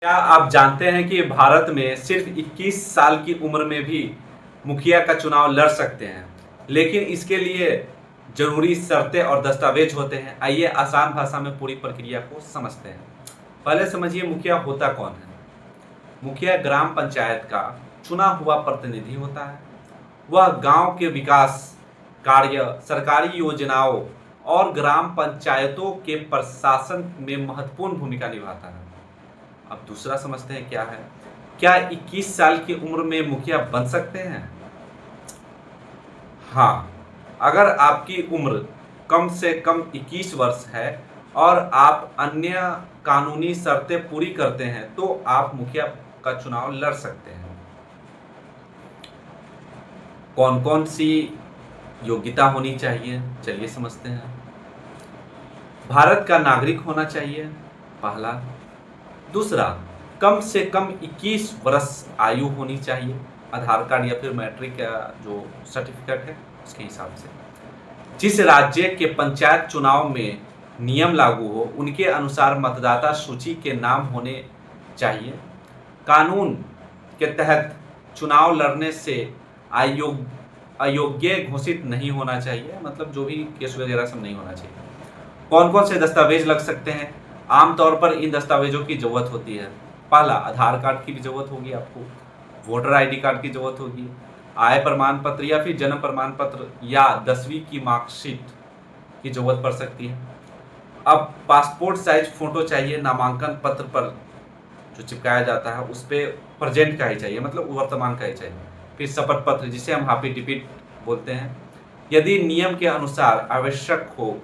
क्या आप जानते हैं कि भारत में सिर्फ 21 साल की उम्र में भी मुखिया का चुनाव लड़ सकते हैं, लेकिन इसके लिए जरूरी शर्तें और दस्तावेज होते हैं। आइए आसान भाषा में पूरी प्रक्रिया को समझते हैं। पहले समझिए मुखिया होता कौन है। मुखिया ग्राम पंचायत का चुना हुआ प्रतिनिधि होता है। वह गांव के विकास कार्य, सरकारी योजनाओं और ग्राम पंचायतों के प्रशासन में महत्वपूर्ण भूमिका निभाता है। अब दूसरा समझते हैं क्या है। क्या 21 साल की उम्र में मुखिया बन सकते हैं? हाँ, अगर आपकी उम्र कम से कम 21 वर्ष है और आप अन्य कानूनी शर्तें पूरी करते हैं तो आप मुखिया का चुनाव लड़ सकते हैं। कौन कौन सी योग्यता होनी चाहिए, चलिए समझते हैं। भारत का नागरिक होना चाहिए, पहला। दूसरा, कम से कम 21 वर्ष आयु होनी चाहिए, आधार कार्ड या फिर मैट्रिक का जो सर्टिफिकेट है उसके हिसाब से। जिस राज्य के पंचायत चुनाव में नियम लागू हो उनके अनुसार मतदाता सूची के नाम होने चाहिए। कानून के तहत चुनाव लड़ने से अयोग्य घोषित नहीं होना चाहिए, मतलब जो भी केस वगैरह सब नहीं होना चाहिए। कौन कौन से दस्तावेज लग सकते हैं? आमतौर पर इन दस्तावेजों की जरूरत होती है। पहला, आधार कार्ड की भी जरूरत होगी आपको, वोटर आईडी कार्ड की जरूरत होगी, आय प्रमाण पत्र या फिर जन्म प्रमाण पत्र या 10वीं की मार्कशीट की जरूरत पड़ सकती है। अब पासपोर्ट साइज फोटो चाहिए, नामांकन पत्र पर जो चिपकाया जाता है उस पर प्रेजेंट का ही चाहिए, मतलब वर्तमान का ही चाहिए। फिर शपथ पत्र जिसे हम हाफी टिकट बोलते हैं। यदि नियम के अनुसार आवश्यक हो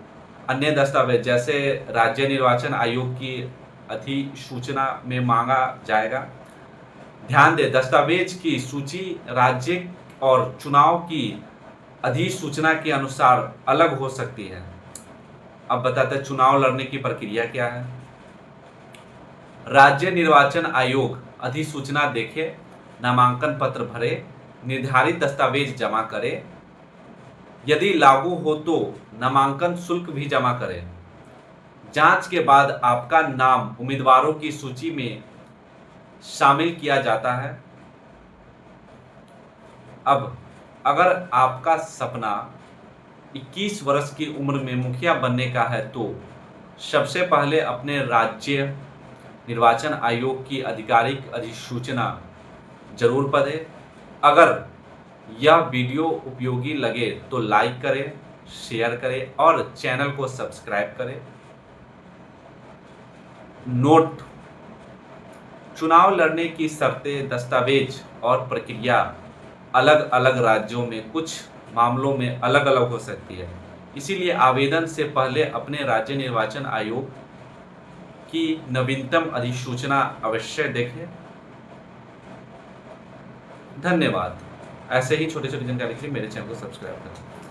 अन्य दस्तावेज जैसे राज्य निर्वाचन आयोग की अधिसूचना में मांगा जाएगा। ध्यान दें, दस्तावेज की सूची राज्य और चुनाव की अधिसूचना के अनुसार अलग हो सकती है। अब बताते हैं चुनाव लड़ने की प्रक्रिया क्या है। राज्य निर्वाचन आयोग अधिसूचना देखे, नामांकन पत्र भरे, निर्धारित दस्तावेज जमा करे, यदि लागू हो तो नामांकन शुल्क भी जमा करें। जांच के बाद आपका नाम उम्मीदवारों की सूची में शामिल किया जाता है। अब अगर आपका सपना 21 वर्ष की उम्र में मुखिया बनने का है तो सबसे पहले अपने राज्य निर्वाचन आयोग की आधिकारिक अधिसूचना जरूर पढ़ें। अगर यह वीडियो उपयोगी लगे तो लाइक करें, शेयर करें और चैनल को सब्सक्राइब करें। नोट, चुनाव लड़ने की शर्तें, दस्तावेज और प्रक्रिया अलग अलग राज्यों में कुछ मामलों में अलग अलग हो सकती है। इसीलिए आवेदन से पहले अपने राज्य निर्वाचन आयोग की नवीनतम अधिसूचना अवश्य देखें। धन्यवाद। ऐसे ही छोटे छोटे जानकारी के लिए मेरे चैनल को सब्सक्राइब करें।